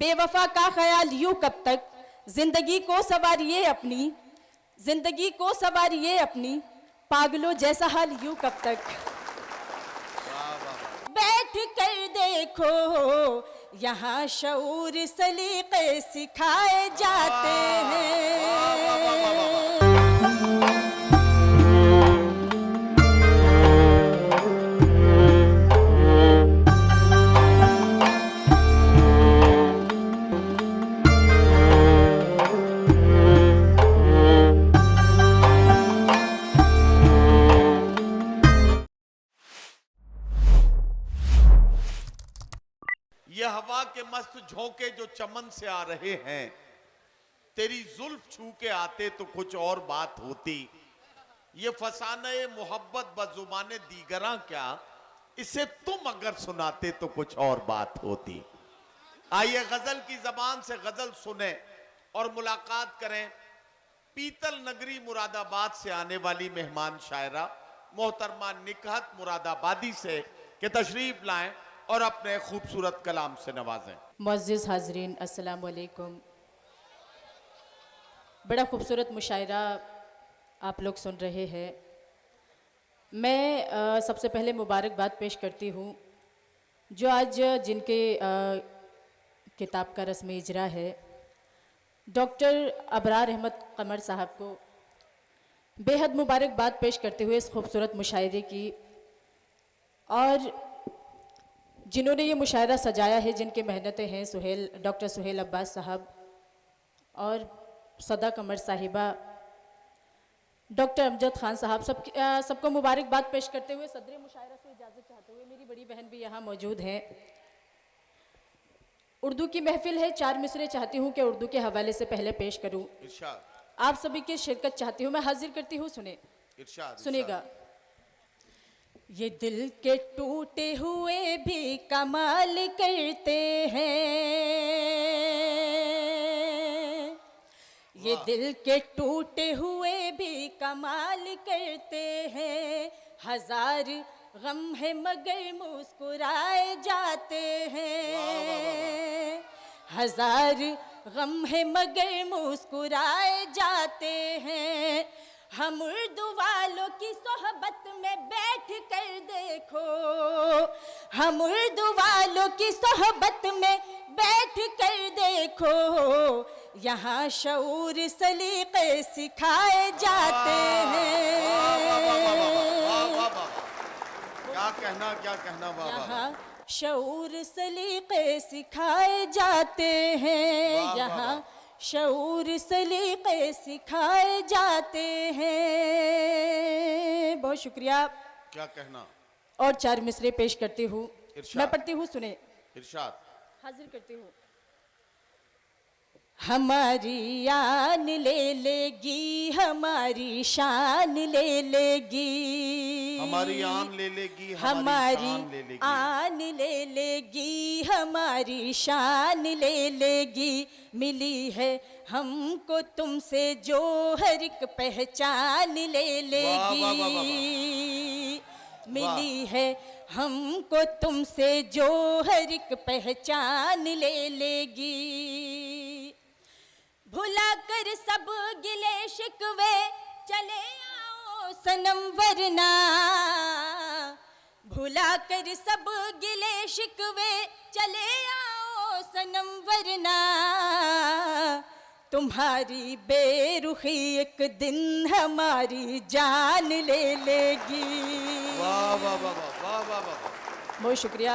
बेवफा का ख्याल यूं कब तक, जिंदगी को सवारिए अपनी, जिंदगी को सवारिए अपनी, पागलों जैसा हाल यूं कब तक। बैठ कर देखो यहाँ शऊर सलीके सिखाए जाते हैं। ये हवा के मस्त झोंके जो चमन से आ रहे हैं, तेरी जुल्फ छू के आते तो कुछ और बात होती। ये फसाने मोहब्बत बजुबाने दीगरा क्या, इसे तुम अगर सुनाते तो कुछ और बात होती। आइए गजल की जबान से गजल सुने और मुलाकात करें पीतल नगरी मुरादाबाद से आने वाली मेहमान शायरा मोहतरमा निकहत मुरादाबादी से कि तशरीफ लाएं और अपने खूबसूरत कलाम से नवाजें। मुअज़्ज़िज़ हाज़रीन, अस्सलाम वालेकुम। बड़ा खूबसूरत मुशायरा आप लोग सुन रहे हैं। मैं सबसे पहले मुबारकबाद पेश करती हूँ जो आज जिनके किताब का रस्म इजरा है, डॉक्टर अबरार अहमद कमर साहब को बेहद मुबारकबाद पेश करते हुए इस खूबसूरत मुशायरे की, और जिन्होंने ये मुशायरा सजाया है, जिनकी मेहनतें हैं डॉक्टर सुहेल अब्बास साहब और सदा कमर साहिबा, डॉक्टर अमजद खान साहब, सबको मुबारकबाद पेश करते हुए सदर मुशायरा से इजाज़त चाहते हुए मेरी बड़ी बहन भी यहाँ मौजूद हैं। उर्दू की महफिल है, 4 मिसरे चाहती हूँ कि उर्दू के हवाले से पहले पेश करूँ। आप सभी की शिरकत चाहती हूँ, मैं हाजिर करती हूँ, सुनेगा। ये दिल के टूटे हुए भी कमाल करते हैं, ये दिल के टूटे हुए भी कमाल करते हैं, हजार गम है मगर मुस्कुराए जाते हैं, हजार गम है मगर मुस्कुराए जाते हैं। हम उर्दू वालों की सोहबत में बैठ कर देखो, हम उर्दू वालों की सोहबत में बैठ कर देखो, यहाँ शऊर सलीके सिखाए जाते हैं। क्या कहना बाबा, यहाँ शऊर सलीके सिखाए जाते हैं, यहाँ शऊर सलीके सिखाए जाते हैं। बहुत शुक्रिया। क्या कहना। और 4 मिसरे पेश करती हूँ, मैं पढ़ती हूँ, सुने। इरशाद। हाजिर करती हूँ। हमारी आन ले लेगी, हमारी शान ले लेगी, हमारी आन ले लेगी, हमारी आन ले लेगी, हमारी शान ले लेगी। मिली है हमको तुमसे जो हर एक पहचान ले लेगी, मिली है हमको तुमसे जो हर एक पहचान ले लेगी। भुला कर सब गिले शिकवे चले आओ सनम, वरना भुला कर सब गिले शिकवे चले आओ सनम, वरना तुम्हारी बेरुखी एक दिन हमारी जान ले लेगी। वाह वाह वाह वाह वाह वाह, बहुत शुक्रिया।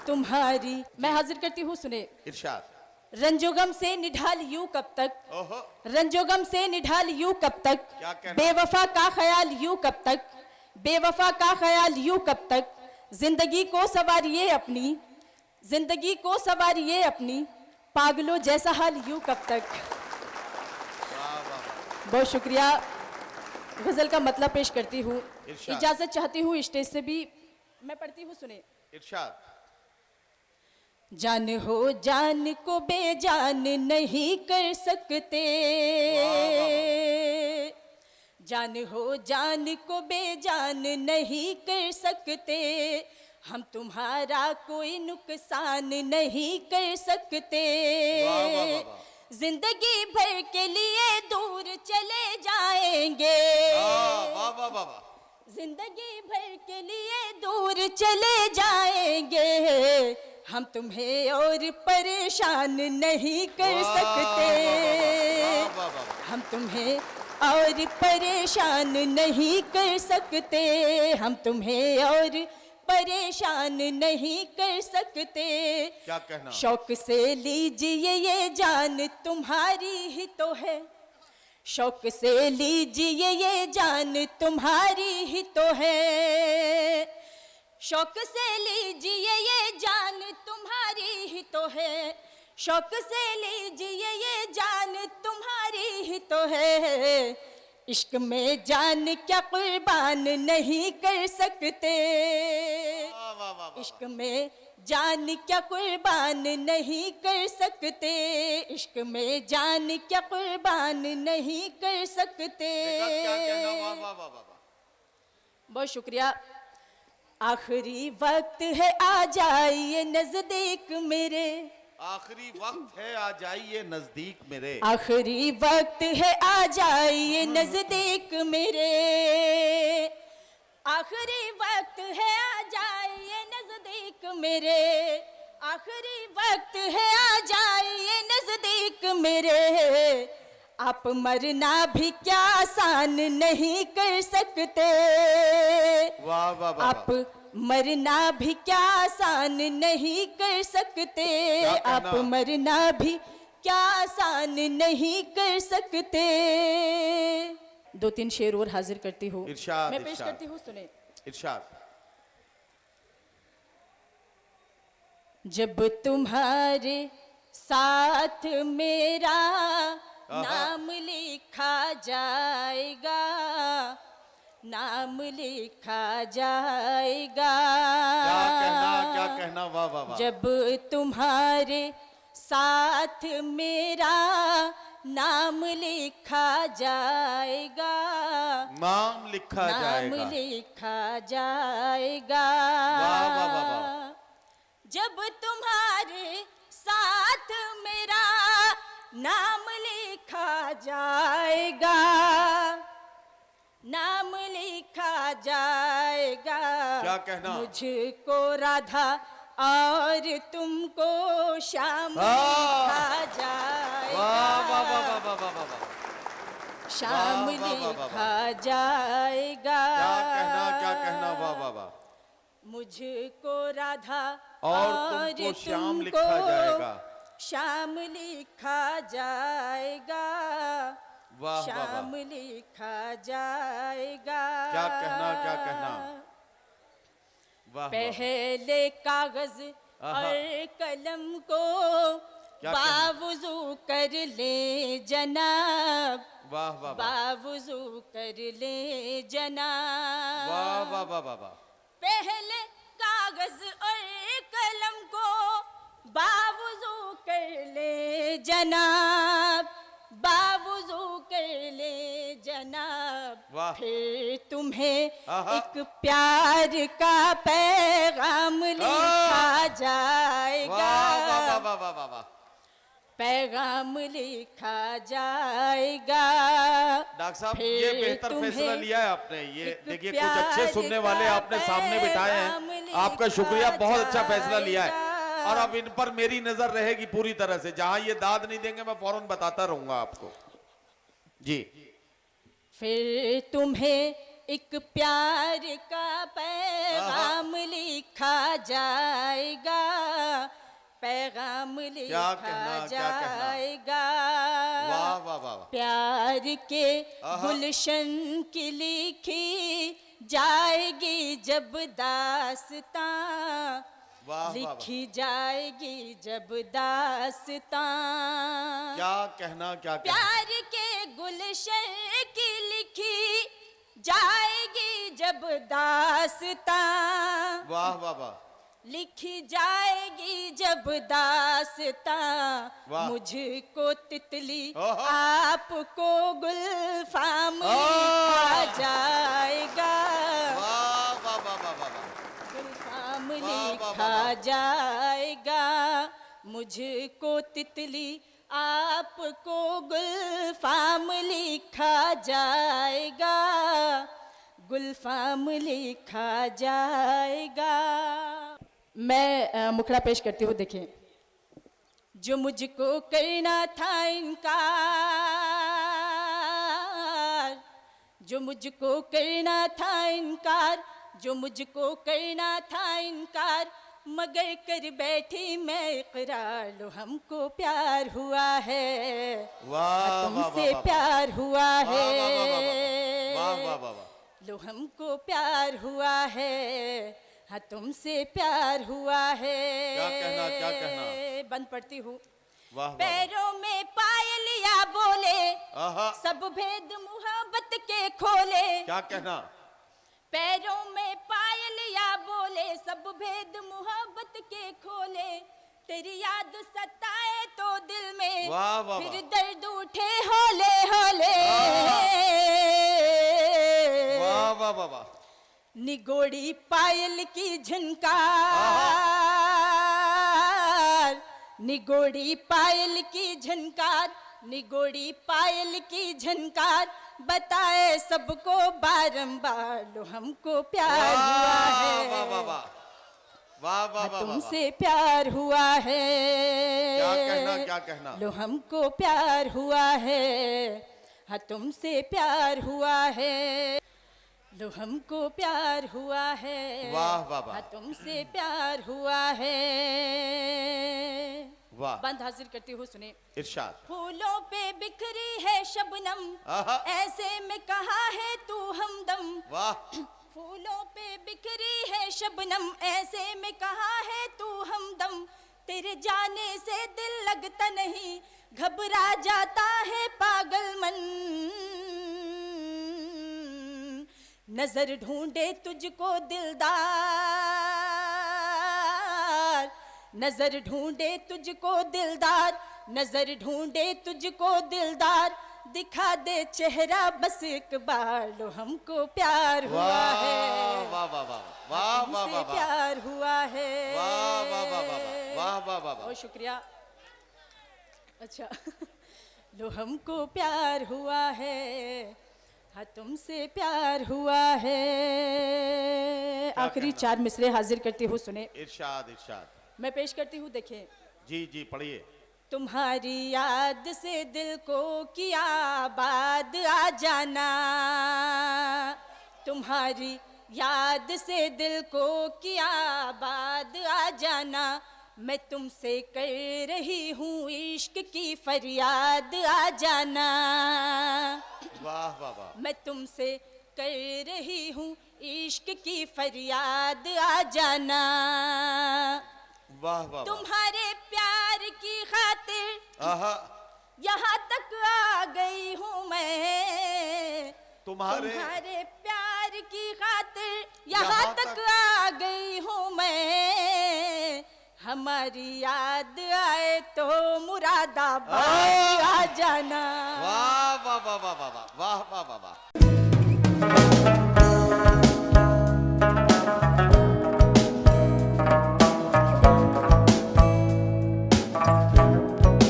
तुम्हारी, मैं हाजिर करती हूँ, सुने। इरशाद। रंजोगम से निढाल यूं कब तक, रंजोगम से निढाल यूं कब तक, बेवफा का ख्याल यूं कब तक, बेवफा का ख्याल यूं कब तक, जिंदगी को सवारिए अपनी, जिंदगी को सवारिए अपनी, पागलों जैसा हाल यूं कब तक। बहुत शुक्रिया। गजल का मतलब पेश करती हूँ, इजाजत चाहती हूँ स्टेज से भी, मैं पढ़ती हूँ, सुने। इरशाद। जान हो जान को बेजान नहीं कर सकते, जान हो जान को बेजान नहीं कर सकते, हम तुम्हारा कोई नुकसान नहीं कर सकते। वाह, वाह, वाह, वाह। जिंदगी भर के लिए दूर चले जाएंगे। वाह वाह वाह वाह। जिंदगी भर के लिए दूर चले जाएंगे। हम तुम्हें और परेशान नहीं कर सकते। वाह, वाह, वाह। हम तुम्हें और परेशान नहीं कर सकते। हम तुम्हें और परेशान नहीं कर सकते। क्या कहना? शौक से लीजिए ये जान तुम्हारी ही तो है। शौक से लीजिए ये जान तुम्हारी ही तो है। शौक से लीजिए ये जान तुम्हारी ही तो है। शौक से लीजिए ये जान तुम्हारी ही तो है। इश्क में जान क्या कुर्बान नहीं कर सकते। वाह, वाह, वाह, वाह। इश्क में जान क्या कुर्बान नहीं कर सकते। इश्क में जान क्या कुर्बान नहीं कर सकते। क्या कहना? वाह वाह वाह वाह। बहुत शुक्रिया। आखिरी वक्त है आ जाइए नजदीक मेरे। आखिरी वक्त है आ जाइए नजदीक मेरे। आखिरी वक्त है आ जाइए नजदीक मेरे। आखिरी वक्त है आ जाइए नजदीक मेरे। आखिरी वक्त है आ जाइए नजदीक मेरे। आप मरना भी क्या आसान नहीं कर सकते। वाह वाह वाह। आप मरना भी क्या आसान नहीं कर सकते। आप कहना? मरना भी क्या आसान नहीं कर सकते। दो तीन शेर और हाजिर करती हूँ। इरशाद, मैं पेश इरशाद। करती हूँ, सुने। इरशाद। जब तुम्हारे साथ मेरा नाम लिखा जाएगा। नाम लिखा जाएगा। क्या कहना? वाह वाह वाह। जब तुम्हारे साथ मेरा नाम लिखा जाएगा। नाम लिखा नाम जाएगा। लिखा जाएगा। वाह वाह वाह वाह। जब तुम्हारे साथ मेरा नाम लिखा जाएगा। नाम लिखा जाएगा। क्या कहना? मुझको राधा और तुमको श्याम लिखा जाएगा। वाह वाह वाह वाह वाह वाह वाह। श्याम वाह, वाह, वाह, वाह, लिखा जाएगा। क्या कहना? वाह वाह वाह। मुझको राधा और तुमको श्याम लिखा जाएगा। श्याम लिखा जाएगा। वाह वाह श्याम वाह। लिखा जाएगा। क्या कहना? वाह वाह। पहले कागज आहा। और कलम को क्या बावुजू कर ले जनाब। वाह वाह वाह। बावुजू कर ले जनाब। वाह वाह वाह वाह वाह। पहले कागज और कलम को बावुजू कर ले जनाब। बावुजू कर ले जनाब। वाह। फिर तुम्हें आहा। एक प्यार का पैगाम लिखा जाएगा। वाह वाह वाह वाह वाह वाह। पैगाम लिखा जाएगा। डॉक्टर साहब, फिर ये बेहतर तुम्हें फैसला लिया है आपने। ये एक देखिए, कुछ प्यार अच्छे सुनने वाले का आपने सामने बिठाए पैगाम हैं। लिखा आपका शुक्रिया, बहुत अच्छा फैसला लिया है। जाएगा। और अब इन पर मेरी नजर रहेगी पूरी तरह से। जहां ये दाद नहीं देंगे मैं फौरन बताता रहूंगा आपको। जी। फिर तुम्हें एक प्यार का पैगाम लिखा जाएगा। पैगाम लिखा कहना? जाएगा। वाह वाह वाह। प्यार के आहा। गुलशन की लिखी जाएगी जब दास्तां। वाह वाह। लिखी जाएगी जब दास्तां। क्या कहना? प्यार के गुलशन की लिखी जाएगी जब दास्तां। वाह वाह वाह। लिखी जाएगी जब दास्तां। वाह। मुझको तितली ओहो। आपको गुलफाम लिखा जाएगा। वाह वाह वाह वाह वाह वाह। गुलफाम वाह, वाह, लिखा वाह। जाएगा, मुझको तितली आपको गुलफाम लिखा जाएगा, गुलफाम लिखा जाएगा। मैं मुखड़ा पेश करती हूँ, देखें। जो मुझको करना था इनकार, जो मुझको करना था इनकार, जो मुझको करना था इनकार, मगर कर बैठी मैं इकरार, लो हमको प्यार हुआ है, वाह, तुमसे वाह, वाह, प्यार हुआ वाह, है, वाह, वाह, वाह, वाह। लो हमको प्यार हुआ है, हाँ तुमसे प्यार हुआ है। क्या कहना, क्या कहना? बंद पढ़ती हूँ। वाह, वाह, वाह। पैरों में पायलिया बोले, आहा, सब भेद मुहब्बत के खोले। क्या कहना? पैरों में पायलिया बोले, सब भेद मुहब्बत के खोले। तेरी याद सताए तो दिल में, वाह, वाह, फिर वाह। दर्द उठे होले होले। वाह, वाह, वाह, वाह। निगोड़ी पायल की झनकार, निगोड़ी पायल की झनकार, निगोड़ी पायल की झनकार, बताए सबको बारंबार, लो हमको प्यार हुआ है, वाह, वाह, वाह, वाह, वाह, वाह, वाह, तुमसे प्यार हुआ है। क्या कहना, क्या कहना? लो हमको प्यार हुआ है, हाँ तुमसे प्यार हुआ है, लो हमको प्यार हुआ है, वाह, वाह, वाह। हाँ तुमसे प्यार हुआ है। वाह। बंद हाजिर करती हूँ, सुने। इरशाद। फूलों पे बिखरी है शबनम, आहा। ऐसे में कहा है तू हमदम। वाह, फूलों पे बिखरी है शबनम, ऐसे में कहा है तू हमदम। तेरे जाने से दिल लगता नहीं, घबरा जाता है पागल मन। नजर ढूंढे तुझको दिलदार, नजर ढूंढे तुझको दिलदार, नजर ढूंढे तुझको दिलदार, दिखा दे चेहरा बस एक बार, लो हमको प्यार हुआ है, वाह, वाह, वाह, वाह, वाह, वाह, तुमसे वाह, वाह। प्यार हुआ है। वाह, वाह, वाह, वाह, वाह, वाह, वाह, वाह। बहुत शुक्रिया। अच्छा लो हमको प्यार हुआ है, हाँ तुमसे प्यार हुआ है। आखिरी कहना? 4 मिसरे हाजिर करती हूँ, सुने। इरशाद, इरशाद। मैं पेश करती हूँ, देखें। जी, जी, पढ़िए। तुम्हारी याद से दिल को किया आबाद आ जाना, तुम्हारी याद से दिल को किया आबाद आ जाना। मैं तुमसे कर रही हूँ इश्क की फरियाद आ जाना, वाह, वाह, वाह। मैं तुमसे कर रही हूँ इश्क की फरियाद आ जाना। वाह, वाह, वाह। तुम्हारे प्यार की खातिर आहा, यहाँ तक आ गई हूँ मैं, तुम्हारे प्यार की खातिर यहाँ यहाँ तक तक आ गई हूँ मैं। हमारी याद आए तो मुरादाबाद आ जाना। वाह, वाह, वाह, वाह, वाह, वाह, वाह, वाह, वाह।